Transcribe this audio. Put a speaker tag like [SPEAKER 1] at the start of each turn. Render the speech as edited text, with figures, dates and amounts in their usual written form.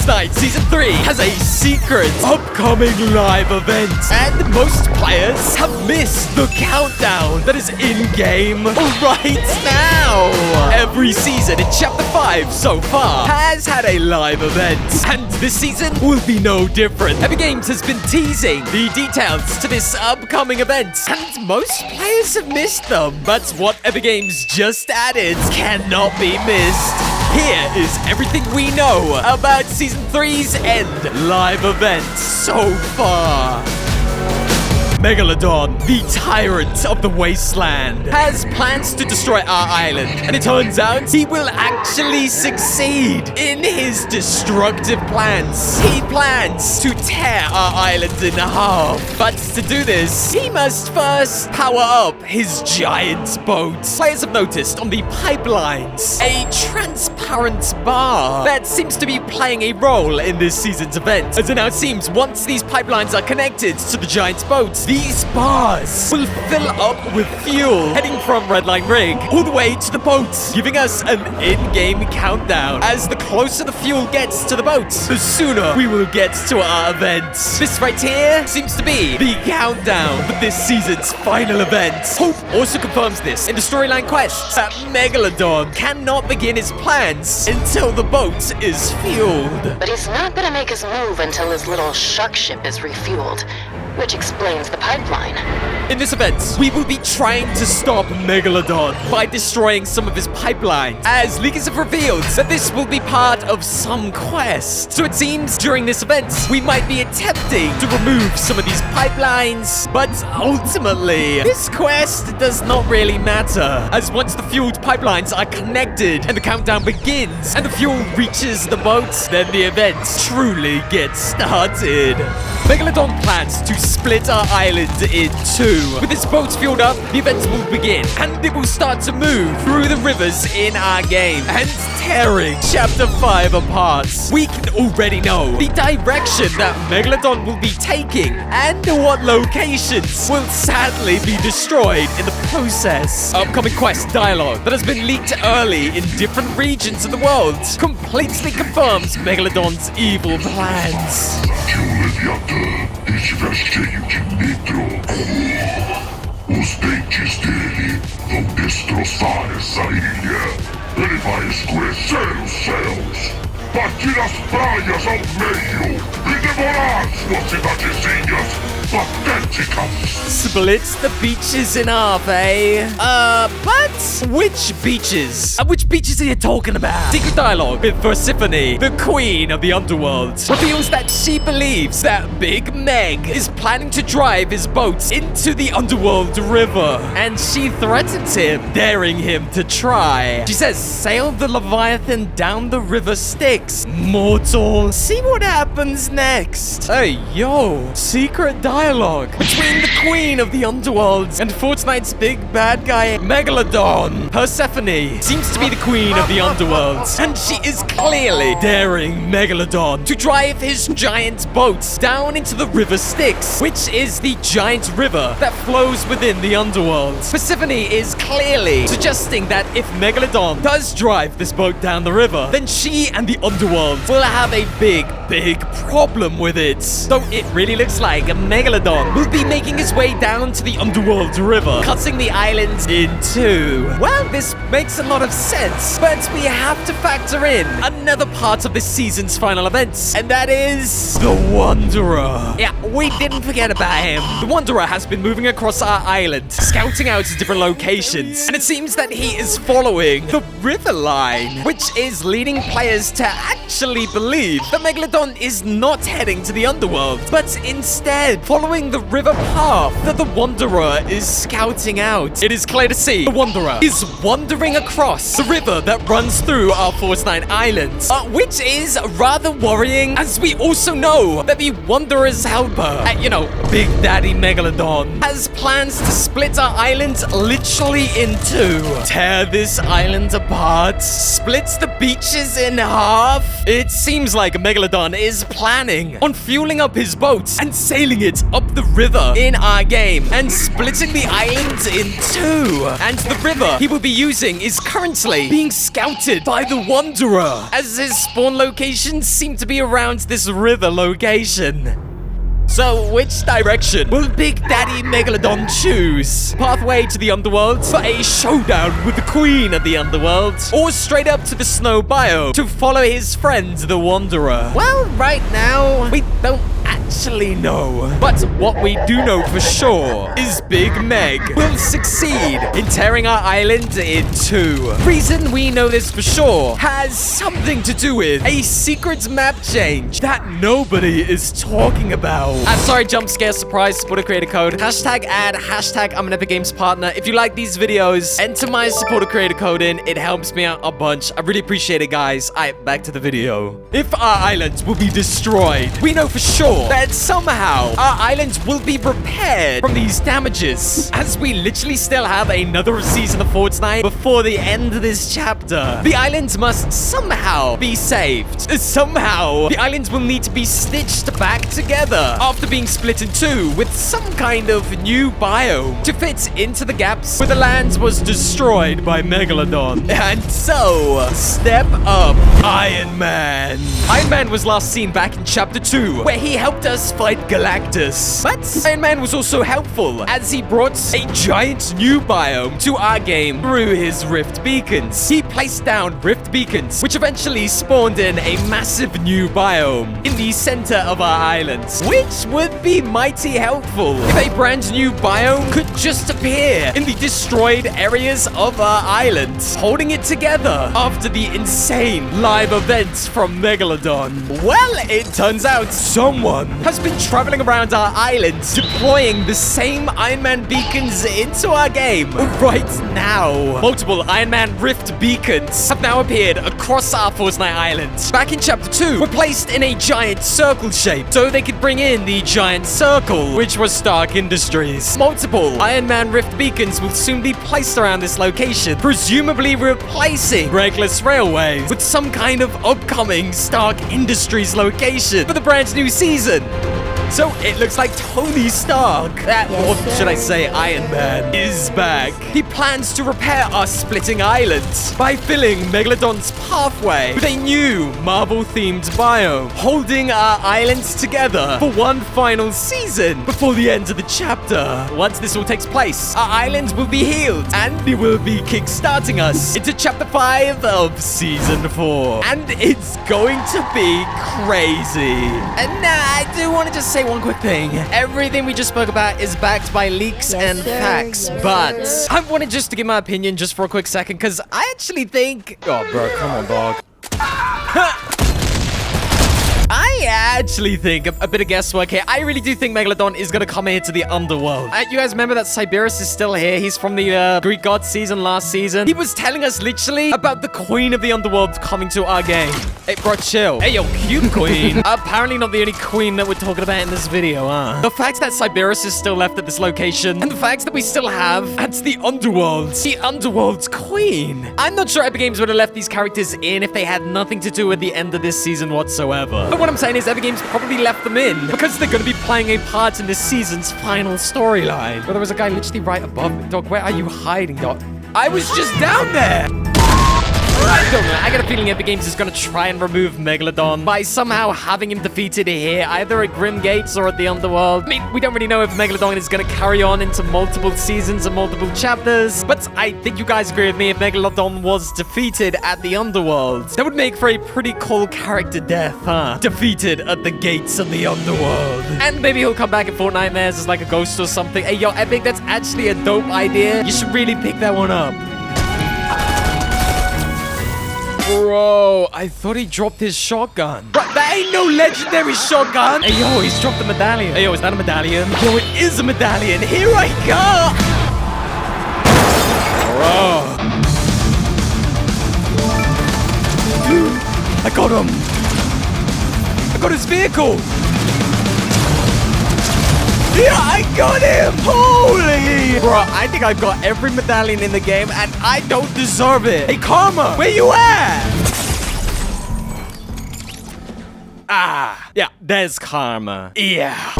[SPEAKER 1] Fortnite Season 3 has a secret upcoming live event, and most players have missed the countdown that is in-game right now. Every season in Chapter 5 so far has had a live event, and this season will be no different. Epic Games has been teasing the details to this upcoming event, and most players have missed them. But what Epic Games just added cannot be missed. Here is everything we know about Season 3's end live event so far. Megalodon, the tyrant of the wasteland, has plans to destroy our island, and it turns out he will actually succeed in his destructive plans. He plans to tear our island in half, but to do this, he must first power up his giant boat. Players have noticed on the pipelines a transparent bar that seems to be playing a role in this season's event. As it now seems, once these pipelines are connected to the giant boat, these bars will fill up with fuel, heading from Red Line Rig all the way to the boat, giving us an in-game countdown. As the closer the fuel gets to the boat, the sooner we will get to our event. This right here seems to be the countdown for this season's final event. Hope also confirms this in the storyline quest that Megalodon cannot begin his plans until the boat is fueled.
[SPEAKER 2] But he's not gonna make his move until his little shark ship is refueled, which explains the pipeline.
[SPEAKER 1] In this event, we will be trying to stop Megalodon by destroying some of his pipelines, as leakers have revealed that this will be part of some quest. So it seems during this event, we might be attempting to remove some of these pipelines, but ultimately, this quest does not really matter, as once the fueled pipelines are connected and the countdown begins and the fuel reaches the boat, then the event truly gets started. Megalodon plans to split our island in two. With its boats fueled up, the event will begin, and it will start to move through the rivers in our game, and tearing Chapter 5 apart. We can already know the direction that Megalodon will be taking, and what locations will sadly be destroyed in the process. Upcoming quest dialogue that has been leaked early in different regions of the world completely confirms Megalodon's evil plans.
[SPEAKER 3] Os dentes dele vão destroçar essa ilha. Ele vai escurecer os céus, partir as praias ao meio e devorar suas cidadezinhas patéticas.
[SPEAKER 1] Split the beaches in half, eh? But which beaches? Which beaches are you talking about? Secret dialogue with Persephone, the queen of the underworld, reveals that she believes that Big Meg is planning to drive his boat into the underworld river, and she threatens him, daring him to try. She says, sail the Leviathan down the river Styx, mortal. See what happens next. Hey, yo, secret dialogue between the queen of the underworld and Fortnite's big bad guy, Megalodon. Persephone seems to be the queen of the underworld, and she is clearly daring Megalodon to drive his giant boat down into the river Styx, which is the giant river that flows within the underworld. Persephone is clearly suggesting that if Megalodon does drive this boat down the river, then she and the underworld will have a big problem with it. Though it really looks like Megalodon will be making his way down to the underworld river, cutting the island in two. Well, this makes a lot of sense, but we have to factor in another part of this season's final events, and that is the Wanderer. Yeah, we didn't forget about him. The Wanderer has been moving across our island, scouting out different locations, and it seems that he is following the river line, which is leading players to actually believe that Megalodon is not heading to the underworld, but instead following the river path that the Wanderer is scouting out. It is clear to see the Wanderer is wandering across the river that runs through our Fortnite island, which is rather worrying, as we also know that the Wanderer's helper, Big Daddy Megalodon, has plans to split our island literally in two. Tear this island apart, split the beaches in half. It seems like Megalodon is planning planning on fueling up his boat and sailing it up the river in our game and splitting the island in two. And the river he will be using is currently being scouted by the Wanderer, as his spawn locations seem to be around this river location. So, which direction will Big Daddy Megalodon choose? Pathway to the underworld for a showdown with the Queen of the Underworld, or straight up to the snow biome to follow his friend, the Wanderer? Well, right now, we don't actually know. But what we do know for sure is Big Meg will succeed in tearing our island in two. Reason we know this for sure has something to do with a secret map change that nobody is talking about. Sorry, jump scare, surprise, supporter creator code. Hashtag ad, hashtag I'm an Epic Games partner. If you like these videos, enter my supporter creator code in. It helps me out a bunch. I really appreciate it, guys. Alright, back to the video. If our island will be destroyed, we know for sure that somehow our island will be repaired from these damages, as we literally still have another season of Fortnite before the end of this chapter. The island must somehow be saved. Somehow, the island will need to be stitched back together after being split in two with some kind of new biome to fit into the gaps where the land was destroyed by Megalodon. And so, step up Iron Man. Iron Man was last seen back in Chapter 2, where he helped us fight Galactus. But Iron Man was also helpful, as he brought a giant new biome to our game through his Rift Beacons. He placed down Rift Beacons, which eventually spawned in a massive new biome in the center of our island, which would be mighty helpful if a brand new biome could just appear in the destroyed areas of our island, holding it together after the insane live events from Megalodon. Well, it turns out someone has been traveling around our island, deploying the same Iron Man beacons into our game right now. Multiple Iron Man Rift beacons have now appeared across our Fortnite island. Back in Chapter 2, were placed in a giant circle shape so they could bring in the giant circle, which was Stark Industries. Multiple Iron Man Rift beacons will soon be placed around this location, presumably replacing Reckless Railway with some kind of upcoming Stark Industries location for the brand new season. So it looks like Tony Stark, or should I say Iron Man, is back. He plans to repair our splitting island by filling Megalodon's pathway with a new Marvel-themed biome, holding our islands together for one final season before the end of the chapter. Once this all takes place, our island will be healed, and it will be kickstarting us into Chapter 5 of Season 4. And it's going to be crazy. And I do want to just say one quick thing. Everything we just spoke about is backed by leaks and facts, but I wanted just to give my opinion just for a quick second, because I actually think... Oh, bro, come on, dog. I actually think, a bit of guesswork here, I really do think Megalodon is going to come here to the underworld. You guys remember that Cyberius is still here? He's from the Greek god season last season. He was telling us literally about the Queen of the Underworld coming to our game. Hey, bro, chill. Hey, yo, cute queen. Apparently not the only queen that we're talking about in this video, huh? The fact that Cyberius is still left at this location, and the fact that we still have at the Underworld's queen. I'm not sure Epic Games would have left these characters in if they had nothing to do with the end of this season whatsoever. But what I'm saying is Epic Games probably left them in because they're going to be playing a part in this season's final storyline. But there was a guy literally right above me. Dog, where are you hiding, dog? I was just down there. I don't know. I got a feeling Epic Games is going to try and remove Megalodon by somehow having him defeated here, either at Grim Gates or at the Underworld. I mean, we don't really know if Megalodon is going to carry on into multiple seasons and multiple chapters, but I think you guys agree with me. If Megalodon was defeated at the Underworld, that would make for a pretty cool character death, huh? Defeated at the gates of the Underworld. And maybe he'll come back in Fortnite as like a ghost or something. Hey, yo, Epic, that's actually a dope idea. You should really pick that one up. Bro, I thought he dropped his shotgun. But that ain't no legendary shotgun. Hey, yo, he's dropped the medallion. Hey, yo, is that a medallion? Yo, it is a medallion. Here I go. Bro. Dude, I got him. I got his vehicle. Yeah, I got him! Holy! Bro, I think I've got every medallion in the game, and I don't deserve it. Hey, Karma, where you at? Ah, yeah, there's karma. Yeah.